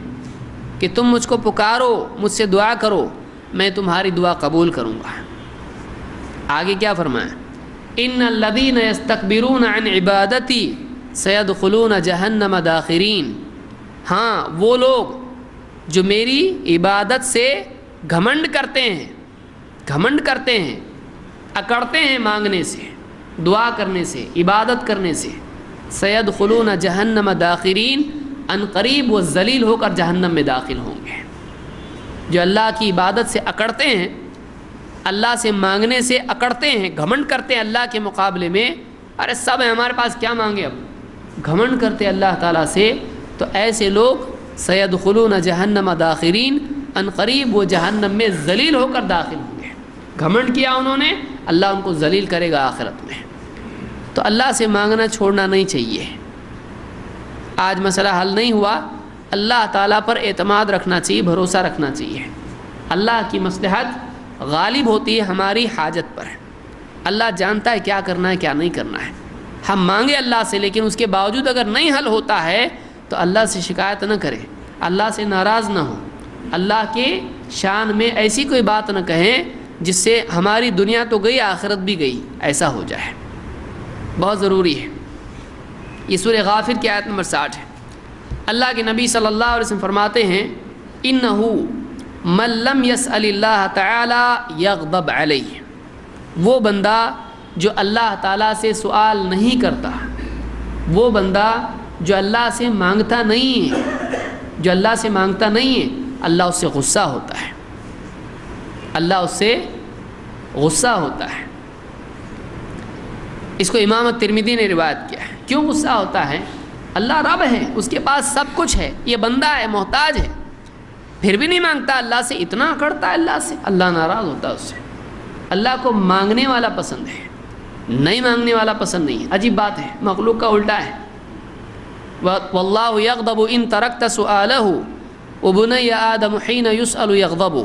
کہ تم مجھ کو پکارو، مجھ سے دعا کرو، میں تمہاری دعا قبول کروں گا۔ آگے کیا فرمایا؟ إِنَّ الَّذِينَ يَسْتَكْبِرُونَ عَنْ عِبَادَتِي سَيَدْخُلُونَ جَهَنَّمَ دَاخِرِينَ، ہاں وہ لوگ جو میری عبادت سے گھمنڈ کرتے ہیں، اکڑتے ہیں مانگنے سے، دعا کرنے سے، عبادت کرنے سے، سیدخلون جہنم داخرین، ان قریب وہ ذلیل ہو کر جہنم میں داخل ہوں گے۔ جو اللہ کی عبادت سے اکڑتے ہیں، اللہ سے مانگنے سے اکڑتے ہیں، گھمنڈ کرتے ہیں اللہ کے مقابلے میں، ارے سب ہے ہمارے پاس، کیا مانگے، اب گھمنڈ کرتے اللہ تعالیٰ سے، تو ایسے لوگ سیدخلون جہنم داخرین، ان قریب وہ جہنم میں ذلیل ہو کر داخل ہوں گے۔ گھمنڈ کیا انہوں نے، اللہ ان کو ذلیل کرے گا آخرت میں۔ تو اللہ سے مانگنا چھوڑنا نہیں چاہیے۔ آج مسئلہ حل نہیں ہوا، اللہ تعالیٰ پر اعتماد رکھنا چاہیے، بھروسہ رکھنا چاہیے۔ اللہ کی مصلحت غالب ہوتی ہے ہماری حاجت پر۔ اللہ جانتا ہے کیا کرنا ہے کیا نہیں کرنا ہے۔ ہم مانگے اللہ سے، لیکن اس کے باوجود اگر نہیں حل ہوتا ہے تو اللہ سے شکایت نہ کریں، اللہ سے ناراض نہ ہوں، اللہ کے شان میں ایسی کوئی بات نہ کہیں جس سے ہماری دنیا تو گئی آخرت بھی گئی، ایسا ہو جائے۔ بہت ضروری ہے۔ یہ سورہ غافر کی آیت نمبر 60 ہے۔ اللہ کے نبی صلی اللہ علیہ وسلم فرماتے ہیں اِنَّهُ مَن لَّمْ يَسْأَلِ اللَّهَ تَعَالَى يَغْضَبْ عَلَيْهِ، وہ بندہ جو اللہ تعالیٰ سے سوال نہیں کرتا، وہ بندہ جو اللہ سے مانگتا نہیں ہے، جو اللہ سے مانگتا نہیں ہے، اللہ اس سے غصہ ہوتا ہے، اللہ اس سے غصہ ہوتا ہے۔ اس کو امام ترمذی نے روایت کیا ہے۔ کیوں غصہ ہوتا ہے؟ اللہ رب ہے، اس کے پاس سب کچھ ہے، یہ بندہ ہے، محتاج ہے، پھر بھی نہیں مانگتا اللہ سے، اتنا اکڑتا ہے اللہ سے، اللہ ناراض ہوتا ہے اس سے۔ اللہ کو مانگنے والا پسند ہے، نہیں مانگنے والا پسند نہیں ہے۔ عجیب بات ہے، مخلوق کا الٹا ہے۔ واللہ یغضب ان ترکت سؤالہ وبنی آدم حین یسأل یغضب،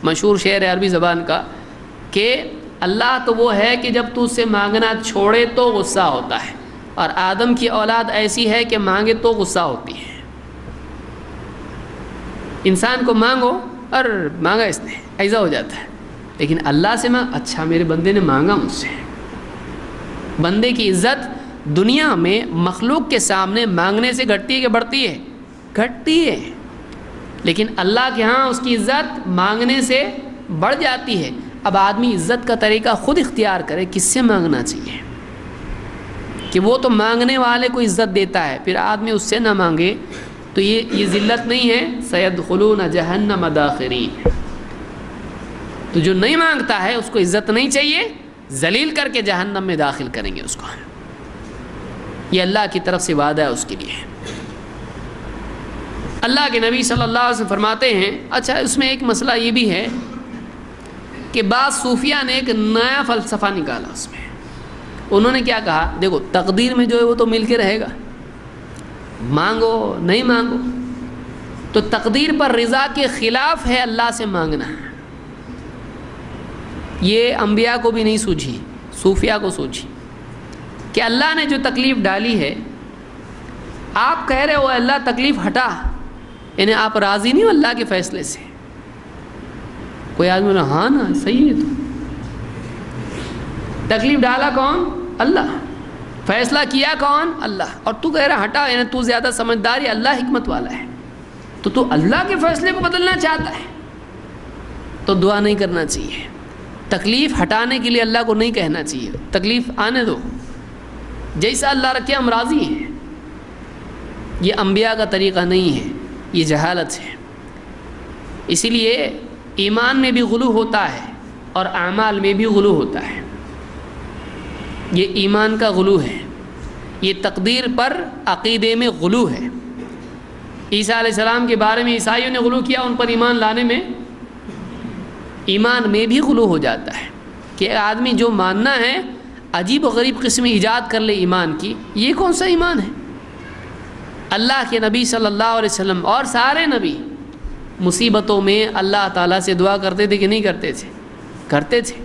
مشہور شعر ہے عربی زبان کا کہ اللہ تو وہ ہے کہ جب تو اس سے مانگنا چھوڑے تو غصہ ہوتا ہے، اور آدم کی اولاد ایسی ہے کہ مانگے تو غصہ ہوتی ہے۔ انسان کو مانگو اور مانگا اس نے، ایسا ہو جاتا ہے، لیکن اللہ سے مانگ، اچھا میرے بندے نے مانگا مجھ سے۔ بندے کی عزت دنیا میں مخلوق کے سامنے مانگنے سے گھٹتی ہے کہ بڑھتی ہے؟ گھٹتی ہے، لیکن اللہ کے ہاں اس کی عزت مانگنے سے بڑھ جاتی ہے۔ اب آدمی عزت کا طریقہ خود اختیار کرے، کس سے مانگنا چاہیے، کہ وہ تو مانگنے والے کو عزت دیتا ہے، پھر آدمی اس سے نہ مانگے تو یہ ذلت نہیں ہے؟ سیدخلون جہنم داخرین۔ تو جو نہیں مانگتا ہے اس کو عزت نہیں چاہیے، ذلیل کر کے جہنم میں داخل کریں گے اس کو۔ یہ اللہ کی طرف سے وعدہ ہے اس کے لیے۔ اللہ کے نبی صلی اللہ علیہ وسلم فرماتے ہیں، اچھا اس میں ایک مسئلہ یہ بھی ہے کہ بعض صوفیہ نے ایک نیا فلسفہ نکالا۔ اس میں انہوں نے کیا کہا، دیکھو تقدیر میں جو ہے وہ تو مل کے رہے گا، مانگو نہیں مانگو، تو تقدیر پر رضا کے خلاف ہے اللہ سے مانگنا۔ یہ انبیاء کو بھی نہیں سوجھی، صوفیہ کو سوجھی کہ اللہ نے جو تکلیف ڈالی ہے، آپ کہہ رہے ہو اللہ تکلیف ہٹا، یعنی آپ راضی نہیں ہو اللہ کے فیصلے سے۔ کوئی آدمی بولا ہاں نا صحیح ہے، تو تکلیف ڈالا کون؟ اللہ، فیصلہ کیا کون؟ اللہ، اور تو کہہ رہا ہٹا، یعنی تو زیادہ سمجھدار ہے، اللہ حکمت والا ہے، تو اللہ کے فیصلے کو بدلنا چاہتا ہے، تو دعا نہیں کرنا چاہیے۔ تکلیف ہٹانے کے لیے اللہ کو نہیں کہنا چاہیے تکلیف آنے دو، جیسا اللہ رکھے ہم راضی ہیں۔ یہ انبیاء کا طریقہ نہیں ہے، یہ جہالت ہے۔ اسی لیے ایمان میں بھی غلو ہوتا ہے اور اعمال میں بھی غلو ہوتا ہے۔ یہ ایمان کا غلو ہے، یہ تقدیر پر عقیدے میں غلو ہے۔ عیسیٰ علیہ السلام کے بارے میں عیسائیوں نے غلو کیا، ان پر ایمان لانے میں ایمان میں بھی غلو ہو جاتا ہے کہ آدمی جو ماننا ہے عجیب و غریب قسم ایجاد کر لے ایمان کی، یہ کون سا ایمان ہے؟ اللہ کے نبی صلی اللہ علیہ وسلم اور سارے نبی مصیبتوں میں اللہ تعالیٰ سے دعا کرتے تھے کہ نہیں کرتے تھے؟ کرتے تھے۔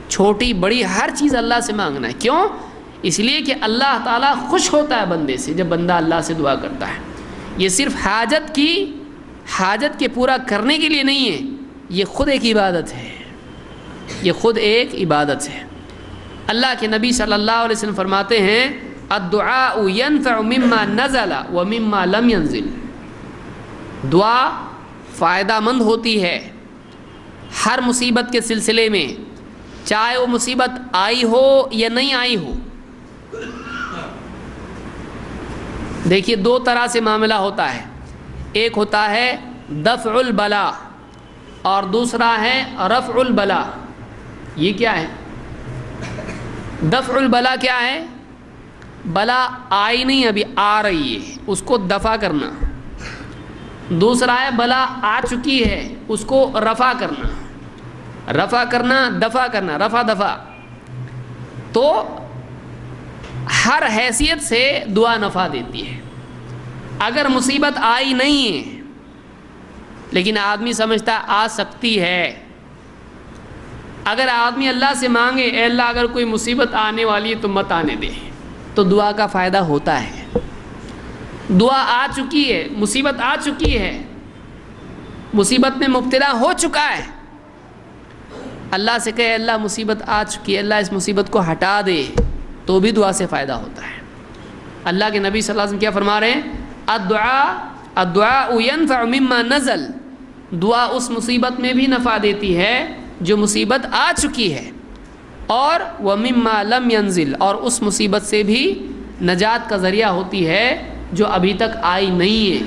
چھوٹی بڑی ہر چیز اللہ سے مانگنا ہے۔ کیوں؟ اس لیے کہ اللہ تعالیٰ خوش ہوتا ہے بندے سے جب بندہ اللہ سے دعا کرتا ہے۔ یہ صرف حاجت کے پورا کرنے کے لیے نہیں ہے، یہ خود ایک عبادت ہے، یہ خود ایک عبادت ہے۔ اللہ کے نبی صلی اللہ علیہ وسلم فرماتے ہیں الدعاء ينفع مما نزل ومما لم ينزل، دعا فائدہ مند ہوتی ہے ہر مصیبت کے سلسلے میں، چاہے وہ مصیبت آئی ہو یا نہیں آئی ہو۔ دیکھیے دو طرح سے معاملہ ہوتا ہے، ایک ہوتا ہے دفع البلا اور دوسرا ہے رفع البلا۔ یہ کیا ہے؟ دفع البلا کیا ہے؟ بلا آئی نہیں، ابھی آ رہی ہے، اس کو دفع کرنا۔ دوسرا ہے بلا آ چکی ہے، اس کو رفع کرنا۔ رفع کرنا، دفع کرنا، رفع دفع۔ تو ہر حیثیت سے دعا نفع دیتی ہے. اگر مصیبت آئی نہیں ہے لیکن آدمی سمجھتا ہے آ سکتی ہے، اگر آدمی اللہ سے مانگے اے اللہ اگر کوئی مصیبت آنے والی ہے تو مت آنے دے، تو دعا کا فائدہ ہوتا ہے. دعا آ چکی ہے، مصیبت آ چکی ہے، مصیبت میں مبتلا ہو چکا ہے، اللہ سے کہے اللہ مصیبت آ چکی ہے، اللہ اس مصیبت کو ہٹا دے، تو بھی دعا سے فائدہ ہوتا ہے. اللہ کے نبی صلی اللہ علیہ وسلم کیا فرما رہے ہیں؟ الدعاء ينفع مما نزل، دعا اس مصیبت میں بھی نفع دیتی ہے جو مصیبت آ چکی ہے، اور ومما لم ينزل، اور اس مصیبت سے بھی نجات کا ذریعہ ہوتی ہے جو ابھی تک آئی نہیں ہے.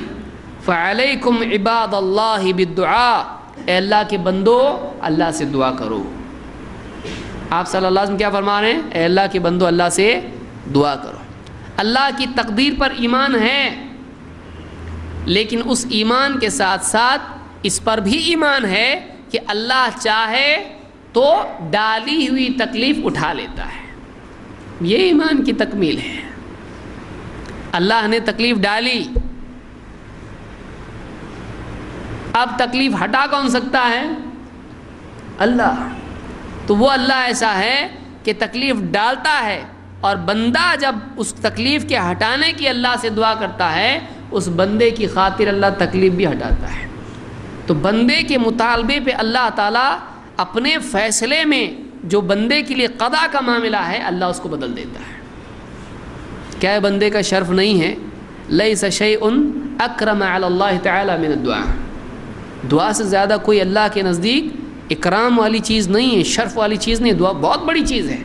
فعلیکم عباد اللہ بالدعاء، اے اللہ کے بندو اللہ سے دعا کرو. آپ صلی اللہ علیہ وسلم کیا فرما رہے ہیں؟ اے اللہ کے بندو اللہ سے دعا کرو. اللہ کی تقدیر پر ایمان ہے، لیکن اس ایمان کے ساتھ ساتھ اس پر بھی ایمان ہے کہ اللہ چاہے تو ڈالی ہوئی تکلیف اٹھا لیتا ہے. یہ ایمان کی تکمیل ہے. اللہ نے تکلیف ڈالی، اب تکلیف ہٹا کون سکتا ہے؟ اللہ. تو وہ اللہ ایسا ہے کہ تکلیف ڈالتا ہے، اور بندہ جب اس تکلیف کے ہٹانے کی اللہ سے دعا کرتا ہے اس بندے کی خاطر اللہ تکلیف بھی ہٹاتا ہے. تو بندے کے مطالبے پہ اللہ تعالیٰ اپنے فیصلے میں جو بندے کے لیے قضا کا معاملہ ہے اللہ اس کو بدل دیتا ہے. کیا بندے کا شرف نہیں ہے؟ لیس شیء اکرم علی اللہ تعالی من الدعاء، دعا سے زیادہ کوئی اللہ کے نزدیک اکرام والی چیز نہیں ہے، شرف والی چیز نہیں. دعا بہت بڑی چیز ہے،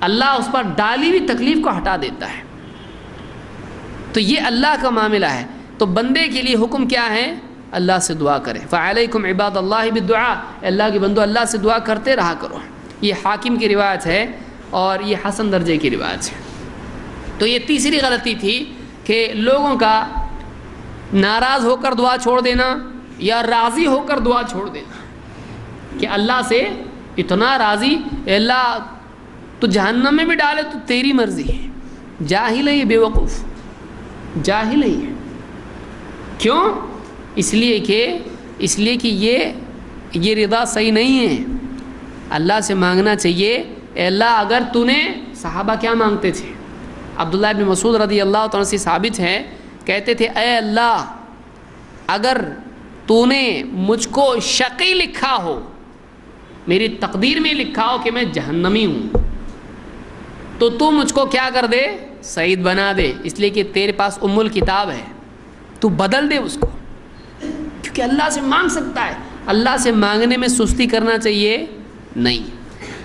اللہ اس پر ڈالی ہوئی تکلیف کو ہٹا دیتا ہے. تو یہ اللہ کا معاملہ ہے. تو بندے کے لیے حکم کیا ہے؟ اللہ سے دعا کرے. فعلیکم عباد اللہ بالدعاء، اللہ کے بندو اللہ سے دعا کرتے رہا کرو. یہ حاکم کی روایت ہے اور یہ حسن درجے کی روایت ہے. تو یہ تیسری غلطی تھی کہ لوگوں کا ناراض ہو کر دعا چھوڑ دینا یا راضی ہو کر دعا چھوڑ دینا، کہ اللہ سے اتنا راضی، اے اللہ تو جہنم میں بھی ڈالے تو تیری مرضی ہے. جاہل ہے یہ، بے وقوف جاہل ہے یہ. کیوں؟ اس لیے کہ یہ رضا صحیح نہیں ہے. اللہ سے مانگنا چاہیے اے اللہ اگر تو نے، صحابہ کیا مانگتے تھے؟ عبداللہ ابن مسعود رضی اللہ تعالیٰ سے ثابت ہے، کہتے تھے اے اللہ اگر تو نے مجھ کو شقی لکھا ہو، میری تقدیر میں لکھا ہو کہ میں جہنمی ہوں، تو مجھ کو کیا کر دے؟ سعید بنا دے. اس لیے کہ تیرے پاس ام الکتاب ہے، تو بدل دے اس کو. کیونکہ اللہ سے مانگ سکتا ہے. اللہ سے مانگنے میں سستی کرنا چاہیے نہیں،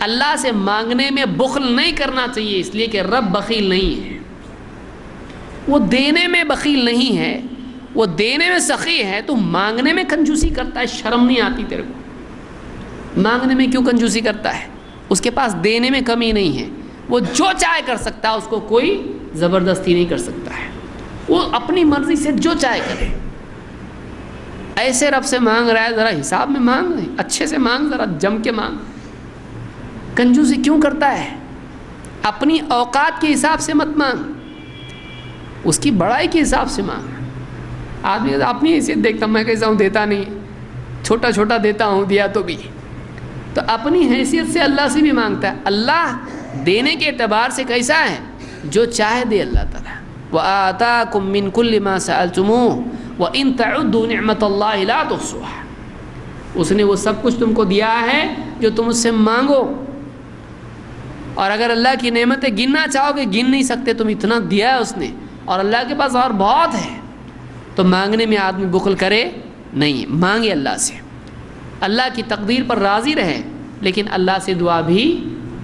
اللہ سے مانگنے میں بخل نہیں کرنا چاہیے. اس لیے کہ رب بخیل نہیں ہے، وہ دینے میں بخیل نہیں ہے، وہ دینے میں سخی ہے. تو مانگنے میں کنجوسی کرتا ہے، شرم نہیں آتی تیرے کو؟ مانگنے میں کیوں کنجوسی کرتا ہے؟ اس کے پاس دینے میں کمی نہیں ہے، وہ جو چاہے کر سکتا ہے، اس کو کوئی زبردستی نہیں کر سکتا ہے. وہ اپنی مرضی سے جو چاہے کرے. ایسے رب سے مانگ رہا ہے، ذرا حساب میں مانگ، اچھے سے مانگ، ذرا جم کے مانگ. کنجوسی کیوں کرتا ہے؟ اپنی اوقات کے حساب سے مت مانگ، اس کی بڑائی کے حساب سے مانگ. آدمی اپنی حیثیت دیکھتا، میں کیسا ہوں، دیتا نہیں، چھوٹا چھوٹا دیتا ہوں، دیا تو بھی. تو اپنی حیثیت سے اللہ سے بھی مانگتا ہے. اللہ دینے کے اعتبار سے کیسا ہے؟ جو چاہے دے اللہ تعالیٰ. وَآتَاكُم مِّن كُلِّ مَا سَأَلْتُمُوهُ وَإِن تَعُدُّوا نِعْمَةَ اللَّهِ لَا تُحْصُوهَا. اس نے وہ سب کچھ تم کو دیا ہے جو تم اس سے مانگو، اور اگر اللہ کی نعمتیں گننا چاہو گے گن نہیں سکتے. تم اتنا دیا ہے اس نے، اور اللہ کے پاس اور بہت ہے. تو مانگنے میں آدمی بخل کرے نہیں، مانگے اللہ سے، اللہ کی تقدیر پر راضی رہے، لیکن اللہ سے دعا بھی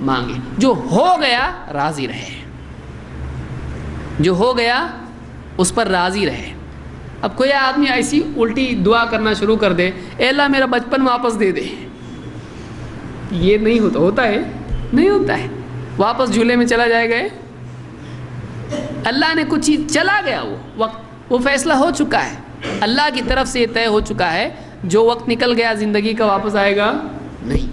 مانگے. جو ہو گیا راضی رہے، جو ہو گیا اس پر راضی رہے. اب کوئی آدمی ایسی الٹی دعا کرنا شروع کر دے، اے اللہ میرا بچپن واپس دے دے، یہ نہیں ہوتا. ہوتا ہے؟ نہیں ہوتا ہے. واپس جھولے میں چلا جائے گا. اللہ نے کچھ چیز چلا گیا، وہ وقت، وہ فیصلہ ہو چکا ہے، اللہ کی طرف سے یہ طے ہو چکا ہے. جو وقت نکل گیا زندگی کا واپس آئے گا نہیں.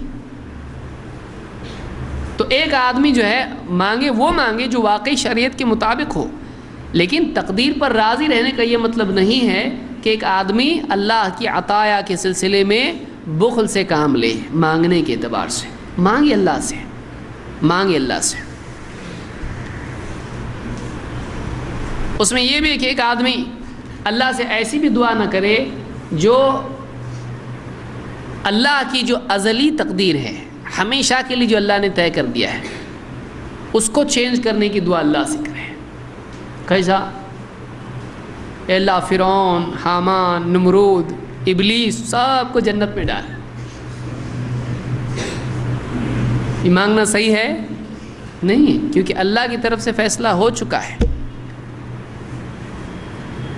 تو تو ایک آدمی جو ہے مانگے وہ مانگے جو واقعی شریعت کے مطابق ہو، لیکن تقدیر پر راضی رہنے کا یہ مطلب نہیں ہے کہ ایک آدمی اللہ کی عطایا کے سلسلے میں بخل سے کام لے، مانگنے کے اعتبار سے مانگے اللہ سے، مانگے اللہ سے۔ اس میں یہ بھی ہے کہ ایک آدمی اللہ سے ایسی بھی دعا نہ کرے جو اللہ کی جو ازلی تقدیر ہے، ہمیشہ کے لیے جو اللہ نے طے کر دیا ہے، اس کو چینج کرنے کی دعا اللہ سے کرے۔ کیسا؟ اے اللہ فرعون، حامان، نمرود، ابلیس سب کو جنت میں ڈال۔ یہ مانگنا صحیح ہے؟ نہیں، کیونکہ اللہ کی طرف سے فیصلہ ہو چکا ہے۔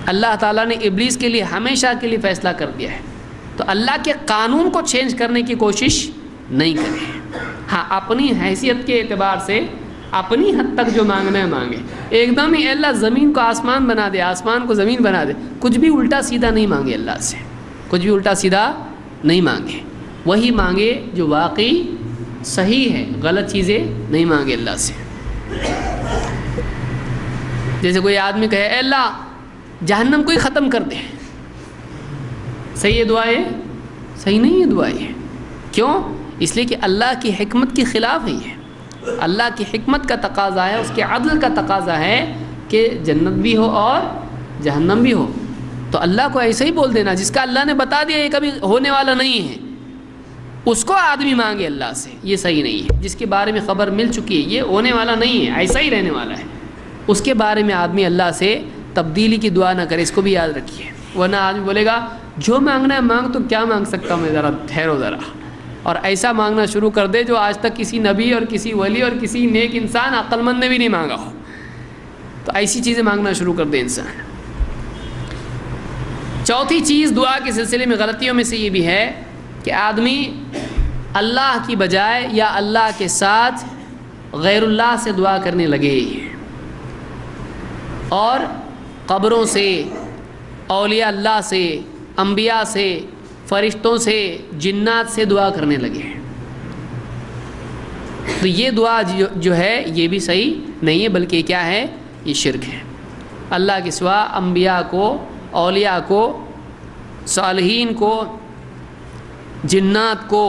اللہ تعالیٰ نے ابلیس کے لیے ہمیشہ کے لیے فیصلہ کر دیا ہے، تو اللہ کے قانون کو چینج کرنے کی کوشش نہیں کریں۔ ہاں، اپنی حیثیت کے اعتبار سے اپنی حد تک جو مانگنا ہے مانگے۔ ایک دم ہی اللہ زمین کو آسمان بنا دے، آسمان کو زمین بنا دے، کچھ بھی الٹا سیدھا نہیں مانگے اللہ سے، کچھ بھی الٹا سیدھا نہیں مانگے۔ وہی مانگے جو واقعی صحیح ہے، غلط چیزیں نہیں مانگے اللہ سے۔ جیسے کوئی آدمی کہے اے اللہ جہنم کو ہی ختم کر دے، صحیح ہے دعائیں؟ صحیح نہیں ہے دعائیں۔ کیوں؟ اس لیے کہ اللہ کی حکمت کے خلاف ہے یہ۔ اللہ کی حکمت کا تقاضا ہے، اس کے عدل کا تقاضا ہے کہ جنت بھی ہو اور جہنم بھی ہو، تو اللہ کو ایسے ہی بول دینا جس کا اللہ نے بتا دیا یہ کبھی ہونے والا نہیں ہے، اس کو آدمی مانگے اللہ سے، یہ صحیح نہیں ہے۔ جس کے بارے میں خبر مل چکی ہے یہ ہونے والا نہیں ہے، ایسا ہی رہنے والا ہے، اس کے بارے میں آدمی اللہ سے تبدیلی کی دعا نہ کرے، اس کو بھی یاد رکھیے۔ ورنہ آدمی بولے گا جو مانگنا ہے مانگ، تو کیا مانگ سکتا ہوں میں، ذرا ٹھہرو ذرا، اور ایسا مانگنا شروع کر دے جو آج تک کسی نبی اور کسی ولی اور کسی نیک انسان عقل مند نے بھی نہیں مانگا ہو، تو ایسی چیزیں مانگنا شروع کر دے انسان۔ چوتھی چیز دعا کے سلسلے میں غلطیوں میں سے یہ بھی ہے کہ آدمی اللہ کی بجائے یا اللہ کے ساتھ غیر اللہ سے دعا کرنے لگے، اور قبروں سے، اولیاء اللہ سے، انبیاء سے، فرشتوں سے، جنات سے دعا کرنے لگے۔ تو یہ دعا جو ہے یہ بھی صحیح نہیں ہے، بلکہ کیا ہے؟ یہ شرک ہے۔ اللہ کے سوا انبیاء کو، اولیاء کو، صالحین کو، جنات کو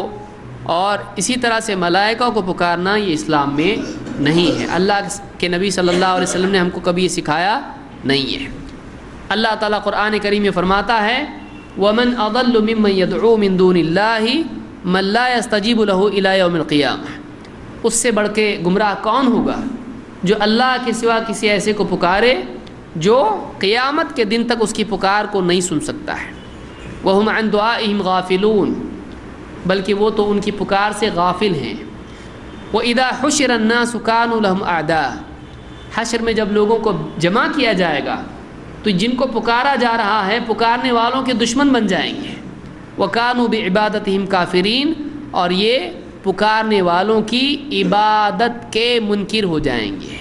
اور اسی طرح سے ملائکہ کو پکارنا یہ اسلام میں نہیں ہے۔ اللہ کے نبی صلی اللہ علیہ وسلم نے ہم کو کبھی یہ سکھایا نہیں ہے۔ اللہ تعالیٰ قرآن کریم میں فرماتا ہے وَمَنْ أَضَلُّ مِمَّنْ يَدْعُو مِن دُونِ اللَّهِ مَنْ لَا يَسْتَجِيبُ لَهُ إِلَى يَوْمِ الْقِيَامَةِ، اس سے بڑھ کے گمراہ کون ہوگا جو اللہ کے سوا کسی ایسے کو پکارے جو قیامت کے دن تک اس کی پکار کو نہیں سن سکتا ہے۔ وَهُمْ عَنْ دُعَائِهِمْ غَافِلُونَ، بلکہ وہ تو ان کی پکار سے غافل ہیں۔ وَإِذَا حُشِرَ النَّاسُ كَانُوا لَهُمْ أَعْدَاءَ، حشر میں جب لوگوں کو جمع کیا جائے گا تو جن کو پکارا جا رہا ہے پکارنے والوں کے دشمن بن جائیں گے۔ وَكَانُوا بِعِبَادَتِهِمْ كَافِرِينَ، اور یہ پکارنے والوں کی عبادت کے منکر ہو جائیں گے۔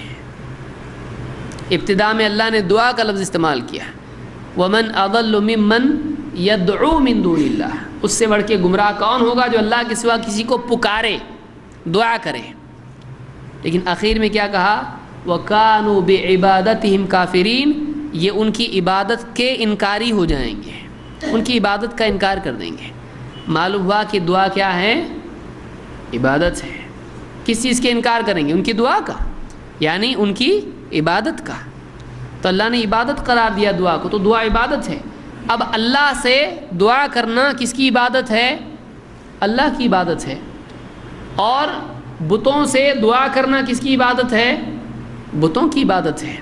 ابتدا میں اللہ نے دعا کا لفظ استعمال کیا، وَمَنْ أَضَلُّ مِمَّنْ يَدْعُو مِن دُونِ اللَّهِ، اس سے بڑھ کے گمراہ کون ہوگا جو اللہ کے سوا کسی کو پکارے، دعا کرے۔ لیکن آخر میں کیا کہا؟ وَكَانُوا بِعِبَادَتِهِمْ كَافِرِينَ، یہ ان کی عبادت کے انکاری ہو جائیں گے، ان کی عبادت کا انکار کر دیں گے۔ معلوم ہوا کہ دعا کیا ہے؟ عبادت ہے۔ کس چیز کے انکار کریں گے؟ ان کی دعا کا، یعنی ان کی عبادت کا۔ تو اللہ نے عبادت قرار دیا دعا کو، تو دعا عبادت ہے۔ اب اللہ سے دعا کرنا کس کی عبادت ہے؟ اللہ کی عبادت ہے۔ اور بتوں سے دعا کرنا کس کی عبادت ہے؟ بتوں کی عبادت ہے۔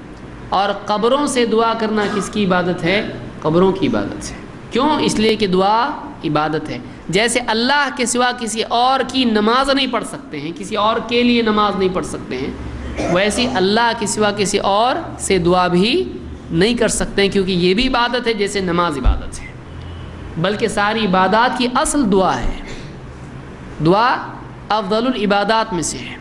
اور قبروں سے دعا کرنا کس کی عبادت ہے؟ قبروں کی عبادت ہے۔ کیوں؟ اس لیے کہ دعا عبادت ہے۔ جیسے اللہ کے سوا کسی اور کی نماز نہیں پڑھ سکتے ہیں، کسی اور کے لیے نماز نہیں پڑھ سکتے ہیں، ویسے اللہ کے سوا کسی اور سے دعا بھی نہیں کر سکتے ہیں، کیونکہ یہ بھی عبادت ہے جیسے نماز عبادت ہے۔ بلکہ ساری عبادات کی اصل دعا ہے، دعا افضل العبادات میں سے ہے۔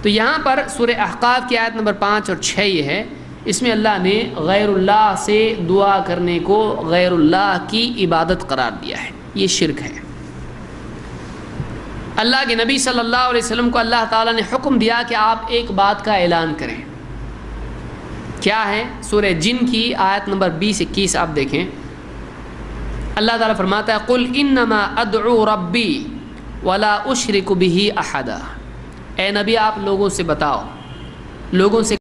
تو یہاں پر سورہ احقاف کی آیت نمبر 5 اور 6 یہ ہے، اس میں اللہ نے غیر اللہ سے دعا کرنے کو غیر اللہ کی عبادت قرار دیا ہے، یہ شرک ہے۔ اللہ کے نبی صلی اللہ علیہ وسلم کو اللہ تعالیٰ نے حکم دیا کہ آپ ایک بات کا اعلان کریں. کیا ہے؟ سورہ جن کی آیت نمبر 20-21 آپ دیکھیں. اللہ تعالیٰ فرماتا ہے قُلْ إِنَّمَا أَدْعُو رَبِّي وَلَا أُشْرِكُ بِهِ أَحَدًا. اے نبی آپ لوگوں سے بتاؤ، لوگوں سے